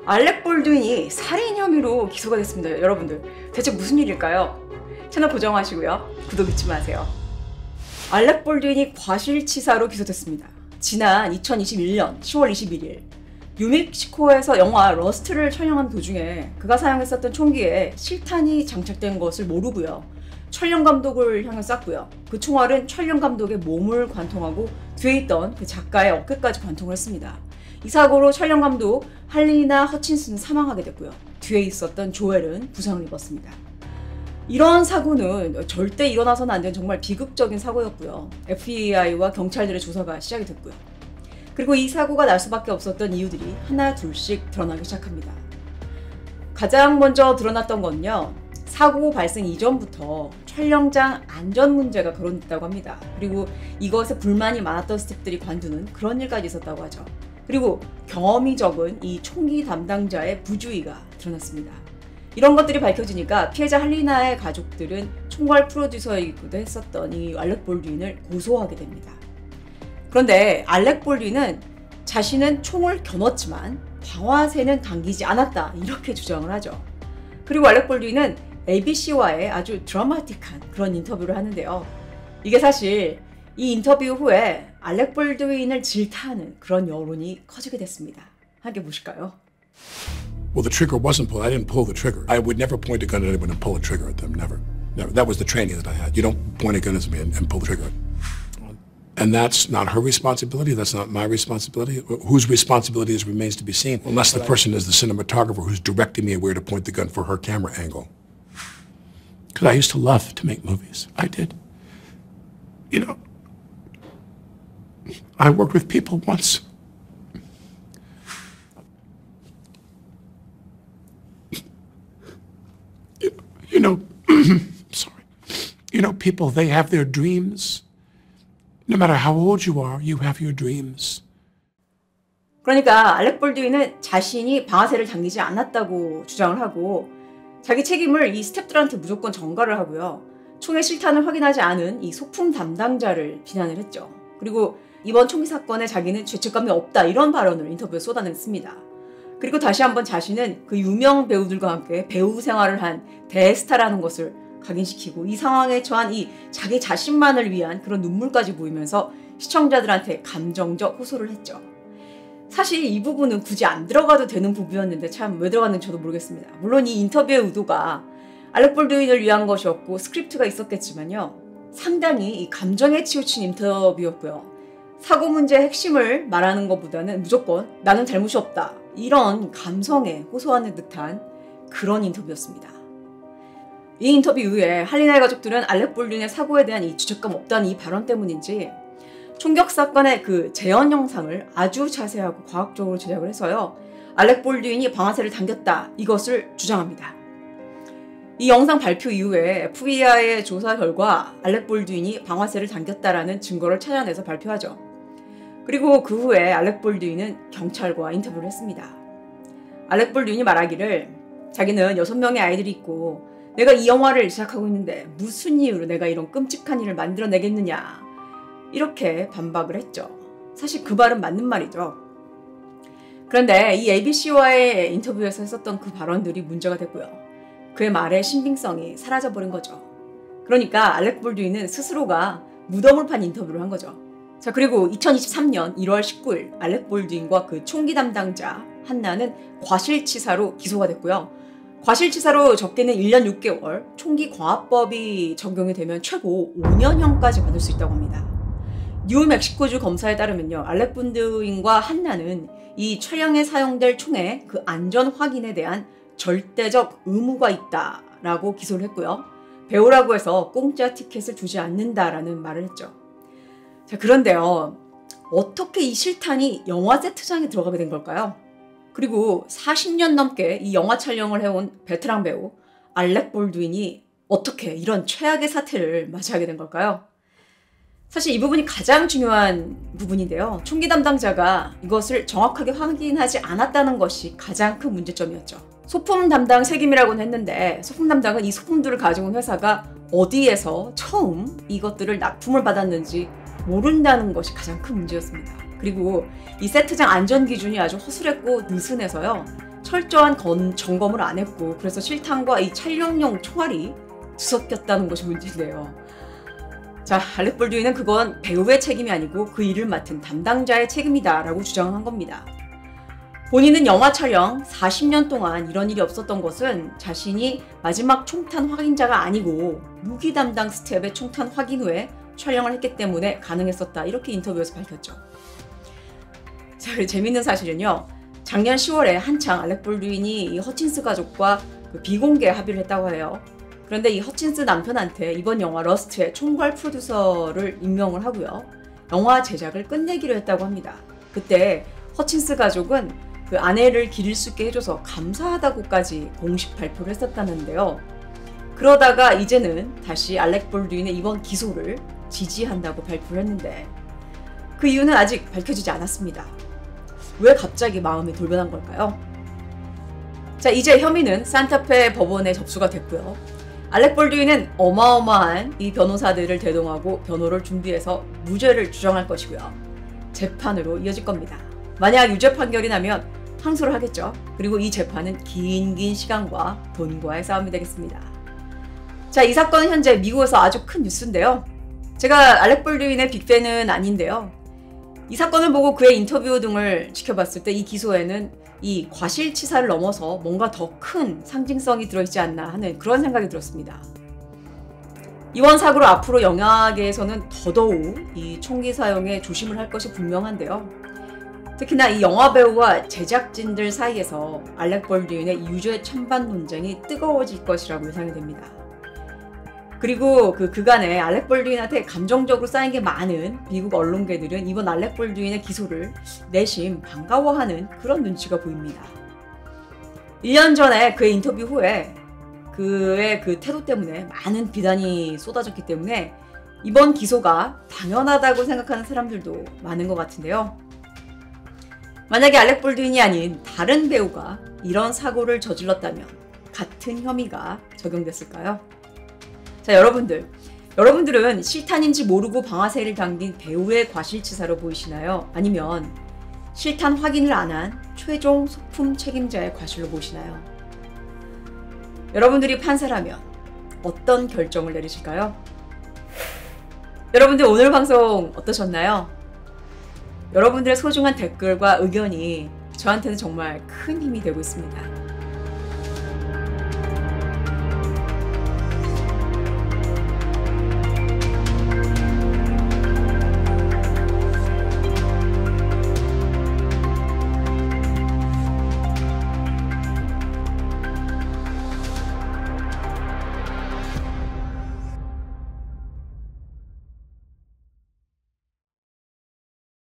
알렉 볼드윈이 살인 혐의로 기소가 됐습니다. 여러분들 대체 무슨 일일까요? 채널 고정하시고요. 구독 잊지 마세요. 알렉 볼드윈이 과실치사로 기소됐습니다. 지난 2021년 10월 21일 뉴멕시코에서 영화 러스트를 촬영한 도중에 그가 사용했었던 총기에 실탄이 장착된 것을 모르고요. 촬영 감독을 향해 쐈고요. 그 총알은 촬영 감독의 몸을 관통하고 뒤에 있던 그 작가의 어깨까지 관통을 했습니다. 이 사고로 촬영 감독 할리나 허친슨은 사망하게 됐고요. 뒤에 있었던 조엘은 부상을 입었습니다. 이런 사고는 절대 일어나서는 안 되는 정말 비극적인 사고였고요. FBI와 경찰들의 조사가 시작이 됐고요. 그리고 이 사고가 날 수밖에 없었던 이유들이 하나 둘씩 드러나기 시작합니다. 가장 먼저 드러났던 건요. 사고 발생 이전부터 촬영장 안전 문제가 거론됐다고 합니다. 그리고 이것에 불만이 많았던 스태프들이 관두는 그런 일까지 있었다고 하죠. 그리고 경험이 적은 이 총기 담당자의 부주의가 드러났습니다. 이런 것들이 밝혀지니까 피해자 할리나의 가족들은 총괄 프로듀서이기도 했었던 이 알렉 볼드윈을 고소하게 됩니다. 그런데 알렉 볼드윈은 자신은 총을 겨눴지만 방아쇠는 당기지 않았다 이렇게 주장을 하죠. 그리고 알렉 볼드윈은 ABC와의 아주 드라마틱한 그런 인터뷰를 하는데요. 이게 사실 이 인터뷰 후에 알렉 볼드윈을 질타하는 그런 여론이 커지게 됐습니다. 함께 보실까요? Well, the trigger wasn't pulled. I didn't pull the trigger. I would never point a gun at anyone and pull a trigger at them. Never. Never. That was the training that I had. You don't point a gun at me and pull the trigger. And that's not her responsibility. That's not my responsibility. Whose responsibility remains to be seen. Unless the person is the cinematographer who's directing me where to point the gun for her camera angle. Because I used to love to make movies. I did. You know, I worked with people once. You know, sorry. You know, people, they have their dreams. No matter how old you are, you have your dreams. 그러니까 알렉 볼드윈은 자신이 방아쇠를 당기지 않았다고 주장을 하고 자기 책임을 이 스태프들한테 무조건 전가를 하고요. 총의 실탄을 확인하지 않은 이 소품 담당자를 비난을 했죠. 그리고 이번 총기 사건에 자기는 죄책감이 없다 이런 발언을 인터뷰에 쏟아냈습니다. 그리고 다시 한번 자신은 그 유명 배우들과 함께 배우 생활을 한 대스타라는 것을 각인시키고 이 상황에 처한 이 자기 자신만을 위한 그런 눈물까지 보이면서 시청자들한테 감정적 호소를 했죠. 사실 이 부분은 굳이 안 들어가도 되는 부분이었는데 참 왜 들어갔는지 저도 모르겠습니다. 물론 이 인터뷰의 의도가 알렉 볼드윈을 위한 것이었고 스크립트가 있었겠지만요. 상당히 이 감정에 치우친 인터뷰였고요. 사고 문제의 핵심을 말하는 것보다는 무조건 나는 잘못이 없다. 이런 감성에 호소하는 듯한 그런 인터뷰였습니다. 이 인터뷰 이후에 할리나의 가족들은 알렉 볼드윈의 사고에 대한 이 죄책감 없다는 이 발언 때문인지 총격 사건의 그 재현 영상을 아주 자세하고 과학적으로 제작을 해서요. 알렉 볼드윈이 방아쇠를 당겼다 이것을 주장합니다. 이 영상 발표 이후에 FBI의 조사 결과 알렉 볼드윈이 방아쇠를 당겼다라는 증거를 찾아내서 발표하죠. 그리고 그 후에 알렉 볼드윈은 경찰과 인터뷰를 했습니다. 알렉 볼드윈이 말하기를 자기는 6명의 아이들이 있고 내가 이 영화를 제작하고 있는데 무슨 이유로 내가 이런 끔찍한 일을 만들어내겠느냐 이렇게 반박을 했죠. 사실 그 말은 맞는 말이죠. 그런데 이 ABC와의 인터뷰에서 했었던 그 발언들이 문제가 됐고요. 그의 말의 신빙성이 사라져버린 거죠. 그러니까 알렉 볼드윈은 스스로가 무덤을 판 인터뷰를 한 거죠. 자, 그리고 2023년 1월 19일 알렉 볼드윈과 그 총기 담당자 한나는 과실치사로 기소가 됐고요. 과실치사로 적게는 1년 6개월, 총기 과합법이 적용이 되면 최고 5년형까지 받을 수 있다고 합니다. 뉴멕시코주 검사에 따르면요. 알렉 볼드윈과 한나는 이 촬영에 사용될 총의 그 안전 확인에 대한 절대적 의무가 있다라고 기소를 했고요. 배우라고 해서 공짜 티켓을 주지 않는다라는 말을 했죠. 자, 그런데요. 어떻게 이 실탄이 영화 세트장에 들어가게 된 걸까요? 그리고 40년 넘게 이 영화 촬영을 해온 베테랑 배우 알렉 볼드윈이 어떻게 이런 최악의 사태를 맞이하게 된 걸까요? 사실 이 부분이 가장 중요한 부분인데요. 총기 담당자가 이것을 정확하게 확인하지 않았다는 것이 가장 큰 문제점이었죠. 소품 담당 책임이라고는 했는데 소품 담당은 이 소품들을 가져온 회사가 어디에서 처음 이것들을 납품을 받았는지 모른다는 것이 가장 큰 문제였습니다. 그리고 이 세트장 안전 기준이 아주 허술했고 느슨해서요. 철저한 점검을 안 했고 그래서 실탄과 이 촬영용 총알이 뒤섞였다는 것이 문제인데요. 자, 알렉 볼드윈은 그건 배우의 책임이 아니고 그 일을 맡은 담당자의 책임이다 라고 주장한 겁니다. 본인은 영화 촬영 40년 동안 이런 일이 없었던 것은 자신이 마지막 총탄 확인자가 아니고 무기 담당 스텝의 총탄 확인 후에 촬영을 했기 때문에 가능했었다. 이렇게 인터뷰에서 밝혔죠. 자, 그리고 재밌는 사실은요. 작년 10월에 한창 알렉 볼드윈이 이 허친스 가족과 비공개 합의를 했다고 해요. 그런데 이 허친스 남편한테 이번 영화 러스트의 총괄 프로듀서를 임명을 하고요. 영화 제작을 끝내기로 했다고 합니다. 그때 허친스 가족은 그 아내를 기를 수 있게 해줘서 감사하다고까지 공식 발표를 했었다는데요. 그러다가 이제는 다시 알렉 볼드윈의 이번 기소를 지지한다고 발표를 했는데 그 이유는 아직 밝혀지지 않았습니다. 왜 갑자기 마음이 돌변한 걸까요? 자, 이제 혐의는 산타페 법원에 접수가 됐고요. 알렉 볼드윈은 어마어마한 이 변호사들을 대동하고 변호를 준비해서 무죄를 주장할 것이고요. 재판으로 이어질 겁니다. 만약 유죄 판결이 나면 항소를 하겠죠. 그리고 이 재판은 긴 시간과 돈과의 싸움이 되겠습니다. 자, 이 사건은 현재 미국에서 아주 큰 뉴스인데요. 제가 알렉 볼드윈의 빅팬은 아닌데요. 이 사건을 보고 그의 인터뷰 등을 지켜봤을 때 이 기소에는 이 과실치사를 넘어서 뭔가 더 큰 상징성이 들어있지 않나 하는 그런 생각이 들었습니다. 이번 사고로 앞으로 영화계에서는 더더욱 이 총기 사용에 조심을 할 것이 분명한데요. 특히나 이 영화배우와 제작진들 사이에서 알렉 볼드윈의 유죄 찬반 논쟁이 뜨거워질 것이라고 예상이 됩니다. 그리고 그간에 알렉 볼드윈한테 감정적으로 쌓인 게 많은 미국 언론계들은 이번 알렉 볼드윈의 기소를 내심 반가워하는 그런 눈치가 보입니다. 1년 전에 그의 인터뷰 후에 그의 그 태도 때문에 많은 비난이 쏟아졌기 때문에 이번 기소가 당연하다고 생각하는 사람들도 많은 것 같은데요. 만약에 알렉 볼드윈이 아닌 다른 배우가 이런 사고를 저질렀다면 같은 혐의가 적용됐을까요? 자, 여러분들은 실탄인지 모르고 방아쇠를 당긴 배우의 과실치사로 보이시나요? 아니면 실탄 확인을 안 한 최종 소품 책임자의 과실로 보시나요? 여러분들이 판사라면 어떤 결정을 내리실까요? 여러분들 오늘 방송 어떠셨나요? 여러분들의 소중한 댓글과 의견이 저한테는 정말 큰 힘이 되고 있습니다.